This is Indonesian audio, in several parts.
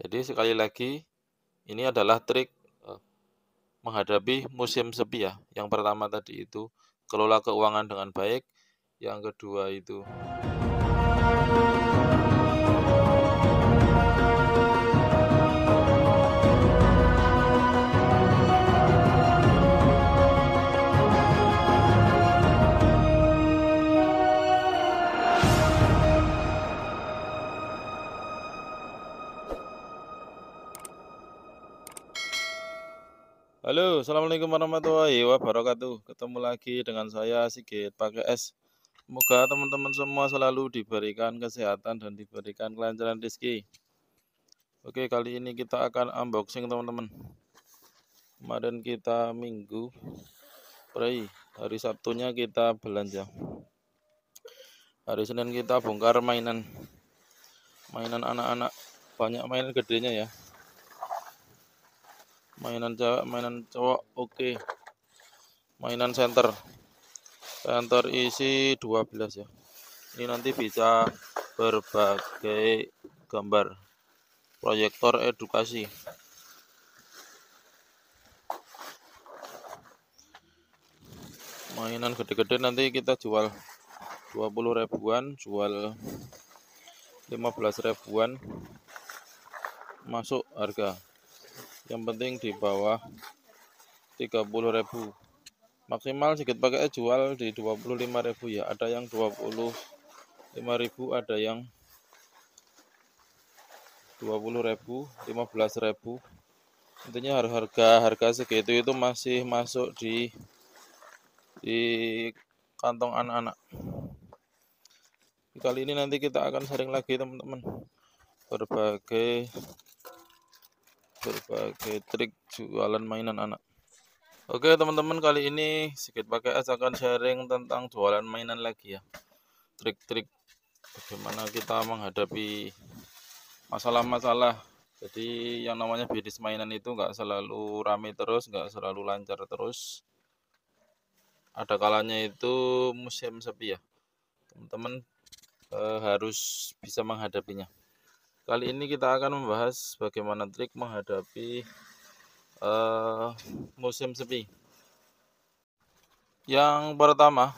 Jadi sekali lagi ini adalah trik menghadapi musim sepi ya. Yang pertama tadi itu kelola keuangan dengan baik, yang kedua itu Halo, assalamualaikum warahmatullahi wabarakatuh. Ketemu lagi dengan saya Sigit pakai S. Semoga teman-teman semua selalu diberikan kesehatan dan diberikan kelancaran rezeki. Oke, kali ini kita akan unboxing teman-teman. Kemarin kita Minggu, hari Sabtunya kita belanja. Hari Senin kita bongkar mainan anak-anak, banyak mainan gedenya ya. Mainan cewek, mainan cowok, oke. Mainan center isi 12 ya. Ini nanti bisa berbagai gambar. Proyektor edukasi. Mainan gede-gede nanti kita jual 20 ribuan, jual 15 ribuan. Masuk harga. Yang penting di bawah 30.000. Maksimal Sigit pakai jual di 25.000 ya. Ada yang 25.000, ada yang 20.000, 15.000. Intinya harga segitu itu masih masuk di kantong anak-anak. Kali ini nanti kita akan sharing lagi teman-teman berbagai trik jualan mainan anak. Oke teman-teman, kali ini Sigit pakai S akan sharing tentang jualan mainan lagi ya. Trik-trik bagaimana kita menghadapi masalah-masalah. Jadi yang namanya bisnis mainan itu nggak selalu rame terus, nggak selalu lancar terus. Ada kalanya itu musim sepi ya. Teman-teman harus bisa menghadapinya. Kali ini kita akan membahas bagaimana trik menghadapi musim sepi. Yang pertama,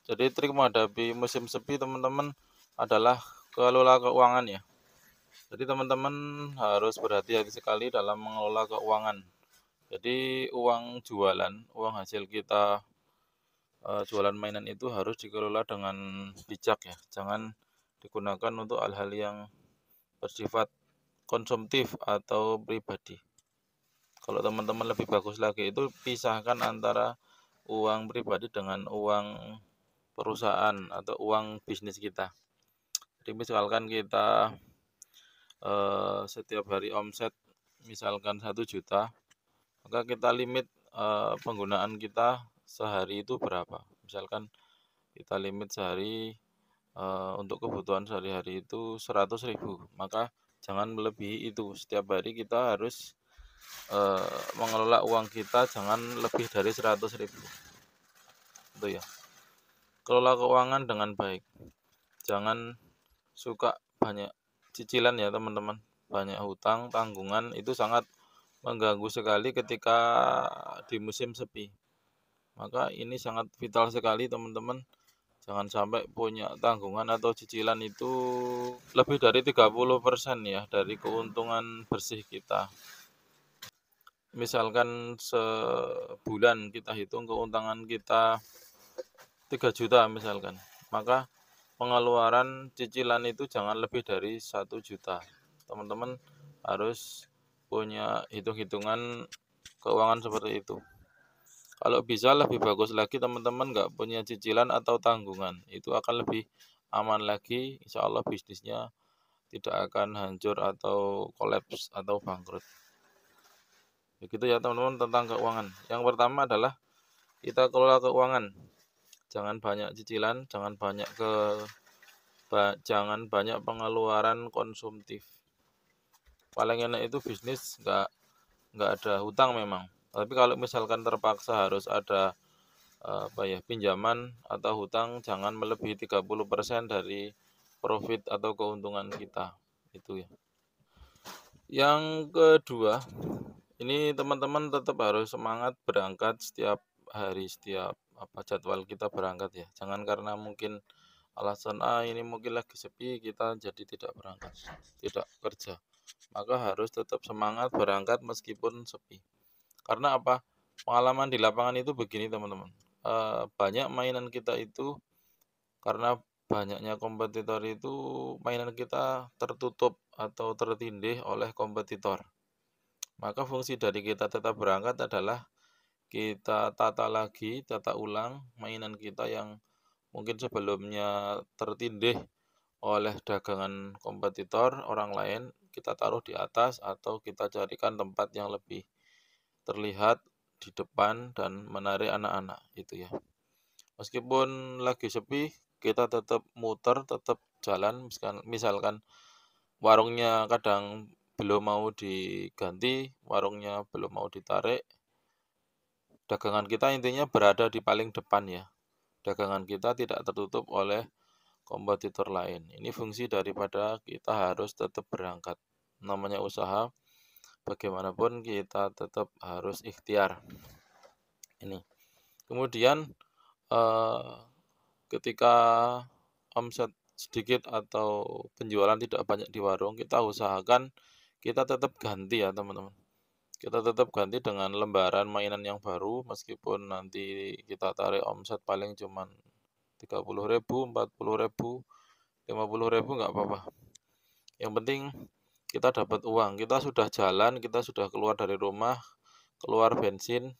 jadi trik menghadapi musim sepi teman-teman adalah kelola keuangan ya. Jadi teman-teman harus berhati-hati sekali dalam mengelola keuangan. Jadi uang jualan, uang hasil kita jualan mainan itu harus dikelola dengan bijak ya. Jangan digunakan untuk hal-hal yang bersifat konsumtif atau pribadi. Kalau teman-teman lebih bagus lagi itu pisahkan antara uang pribadi dengan uang perusahaan atau uang bisnis kita. Jadi misalkan kita setiap hari omset misalkan 1 juta, maka kita limit penggunaan kita sehari itu berapa. Misalkan kita limit sehari untuk kebutuhan sehari-hari itu 100.000, maka jangan melebihi itu. Setiap hari kita harus mengelola uang kita jangan lebih dari 100.000. Itu ya. Kelola keuangan dengan baik. Jangan suka banyak cicilan ya teman-teman. Banyak hutang, tanggungan itu sangat mengganggu sekali ketika di musim sepi. Maka ini sangat vital sekali teman-teman. Jangan sampai punya tanggungan atau cicilan itu lebih dari 30% ya dari keuntungan bersih kita. Misalkan sebulan kita hitung keuntungan kita 3 juta misalkan, maka pengeluaran cicilan itu jangan lebih dari 1 juta. Teman-teman harus punya hitung-hitungan keuangan seperti itu. Kalau bisa lebih bagus lagi teman-teman nggak punya cicilan atau tanggungan, itu akan lebih aman lagi. Insya Allah bisnisnya tidak akan hancur atau kolaps atau bangkrut. Begitu ya teman-teman tentang keuangan. Yang pertama adalah kita kelola keuangan. Jangan banyak cicilan, jangan banyak pengeluaran konsumtif. Paling enak itu bisnis nggak ada hutang memang. Tapi kalau misalkan terpaksa harus ada pinjaman atau hutang, jangan melebihi 30% dari profit atau keuntungan kita. Itu ya. Yang kedua, ini teman-teman tetap harus semangat berangkat setiap hari, setiap jadwal kita berangkat ya. Jangan karena mungkin alasan, ini mungkin lagi sepi kita jadi tidak berangkat, tidak kerja. Maka harus tetap semangat berangkat meskipun sepi. Karena apa? Pengalaman di lapangan itu begini teman-teman, banyak mainan kita itu karena banyaknya kompetitor itu mainan kita tertutup atau tertindih oleh kompetitor. Maka fungsi dari kita tetap berangkat adalah kita tata lagi, tata ulang mainan kita yang mungkin sebelumnya tertindih oleh dagangan kompetitor orang lain, kita taruh di atas atau kita carikan tempat yang lebih terlihat di depan dan menarik anak-anak, itu ya. Meskipun lagi sepi, kita tetap muter, tetap jalan, misalkan warungnya kadang belum mau diganti, warungnya belum mau ditarik, dagangan kita intinya berada di paling depan ya. Dagangan kita tidak tertutup oleh kompetitor lain. Ini fungsi daripada kita harus tetap berangkat. Namanya usaha, bagaimanapun kita tetap harus ikhtiar. Ini. Kemudian eh, ketika omset sedikit atau penjualan tidak banyak di warung, kita usahakan kita tetap ganti ya teman-teman. Kita tetap ganti dengan lembaran mainan yang baru, meskipun nanti kita tarik omset paling cuman 30.000, 40.000, 50.000 nggak apa-apa. Yang penting kita dapat uang, kita sudah jalan, kita sudah keluar dari rumah, keluar bensin,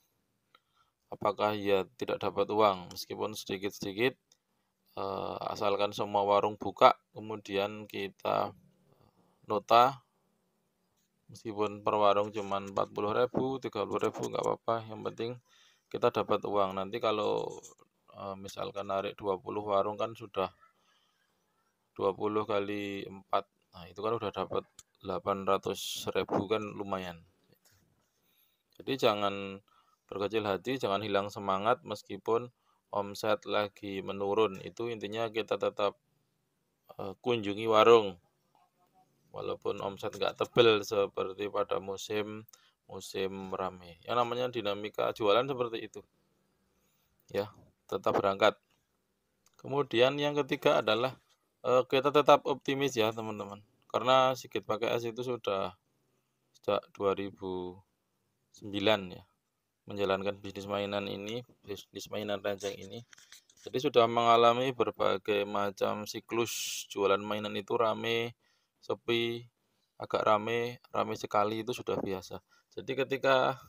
apakah ya tidak dapat uang meskipun sedikit-sedikit, asalkan semua warung buka, kemudian kita nota, meskipun per warung cuma 40.000, 30.000 nggak apa-apa, yang penting kita dapat uang. Nanti kalau misalkan narik 20 warung kan sudah 20 kali 4, nah itu kan udah dapat 800.000 kan lumayan. Jadi jangan berkecil hati, jangan hilang semangat meskipun omset lagi menurun. Itu intinya kita tetap kunjungi warung, walaupun omset nggak tebel seperti pada musim rame. Yang namanya dinamika jualan seperti itu. Ya, tetap berangkat. Kemudian yang ketiga adalah kita tetap optimis ya teman-teman. Karena Sigit Pakai Es itu sudah sejak 2009 ya menjalankan bisnis mainan ini, bisnis mainan keranjang ini. Jadi sudah mengalami berbagai macam siklus jualan mainan itu rame, sepi, agak rame, rame sekali itu sudah biasa. Jadi ketika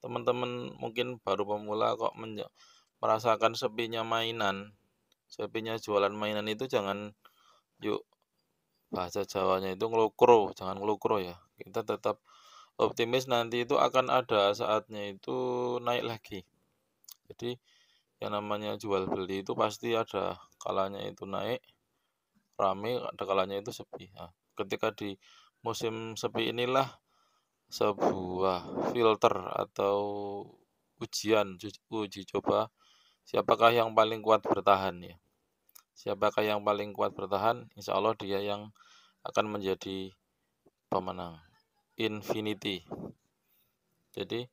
teman-teman mungkin baru pemula kok merasakan sepinya mainan, sepinya jualan mainan itu jangan yuk bahasa Jawanya itu ngelukro, jangan ngelukro ya. Kita tetap optimis nanti itu akan ada saatnya itu naik lagi. Jadi yang namanya jual beli itu pasti ada kalanya itu naik, rame, ada kalanya itu sepi. Nah, ketika di musim sepi inilah sebuah filter atau uji coba siapakah yang paling kuat bertahan ya. Siapakah yang paling kuat bertahan, insya Allah dia yang akan menjadi pemenang. Infinity. Jadi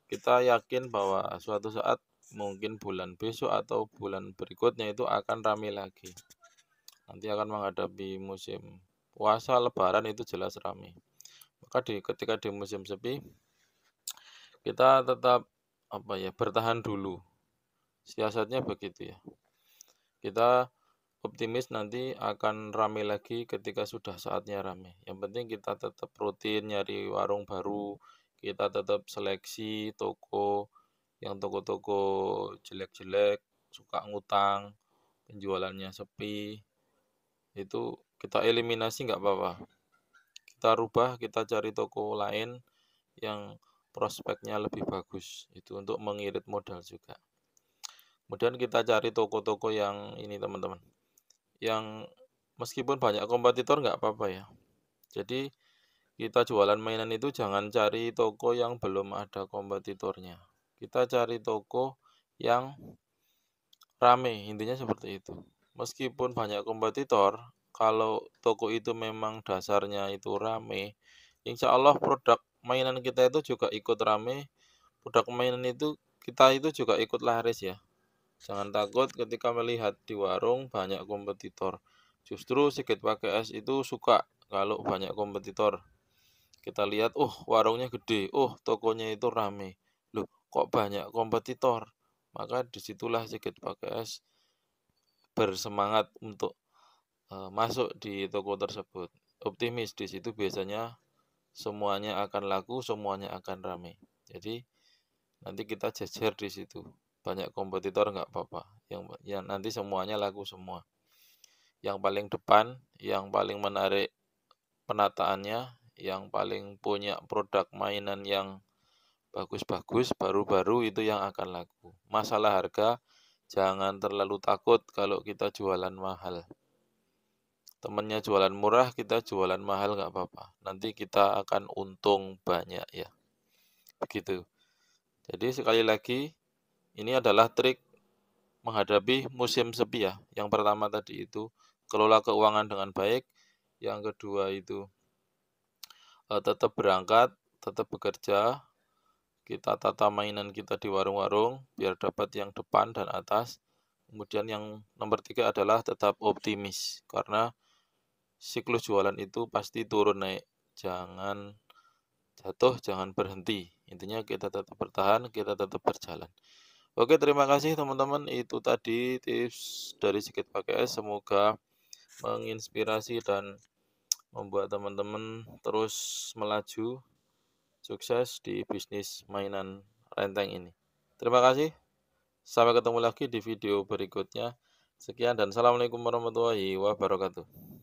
kita yakin bahwa suatu saat mungkin bulan besok atau bulan berikutnya itu akan ramai lagi. Nanti akan menghadapi musim puasa, lebaran itu jelas ramai. Maka ketika di musim sepi kita tetap bertahan dulu. Siasatnya begitu ya. Kita optimis nanti akan ramai lagi ketika sudah saatnya ramai. Yang penting kita tetap rutin nyari warung baru, kita tetap seleksi toko yang toko-toko jelek-jelek, suka ngutang, penjualannya sepi, itu kita eliminasi nggak apa-apa. Kita rubah, kita cari toko lain yang prospeknya lebih bagus, itu untuk mengirit modal juga. Kemudian kita cari toko-toko yang ini teman-teman, yang meskipun banyak kompetitor nggak apa-apa ya. Jadi kita jualan mainan itu jangan cari toko yang belum ada kompetitornya. Kita cari toko yang rame, intinya seperti itu. Meskipun banyak kompetitor, kalau toko itu memang dasarnya itu rame, insya Allah produk mainan kita itu juga ikut rame, produk mainan itu kita itu juga ikut laris ya. Jangan takut ketika melihat di warung banyak kompetitor. Justru Sigit Pakai Es itu suka kalau banyak kompetitor. Kita lihat, oh warungnya gede, oh tokonya itu rame. Loh, kok banyak kompetitor? Maka disitulah Sigit Pakai Es bersemangat untuk masuk di toko tersebut. Optimis di situ biasanya semuanya akan laku, semuanya akan ramai. Jadi nanti kita jejer di situ. Banyak kompetitor nggak apa-apa. Yang nanti semuanya laku semua. Yang paling depan, yang paling menarik penataannya, yang paling punya produk mainan yang bagus-bagus, baru-baru itu yang akan laku. Masalah harga, jangan terlalu takut kalau kita jualan mahal. Temennya jualan murah, kita jualan mahal nggak apa-apa. Nanti kita akan untung banyak ya. Begitu. Jadi sekali lagi, ini adalah trik menghadapi musim sepi ya. Yang pertama tadi itu kelola keuangan dengan baik. Yang kedua itu tetap berangkat, tetap bekerja. Kita tata mainan kita di warung-warung biar dapat yang depan dan atas. Kemudian yang nomor 3 adalah tetap optimis karena siklus jualan itu pasti turun naik. Jangan jatuh, jangan berhenti. Intinya kita tetap bertahan, kita tetap berjalan. Oke, terima kasih teman-teman. Itu tadi tips dari Sigit Pakai Es. Semoga menginspirasi dan membuat teman-teman terus melaju, sukses di bisnis mainan renteng ini. Terima kasih. Sampai ketemu lagi di video berikutnya. Sekian dan assalamualaikum warahmatullahi wabarakatuh.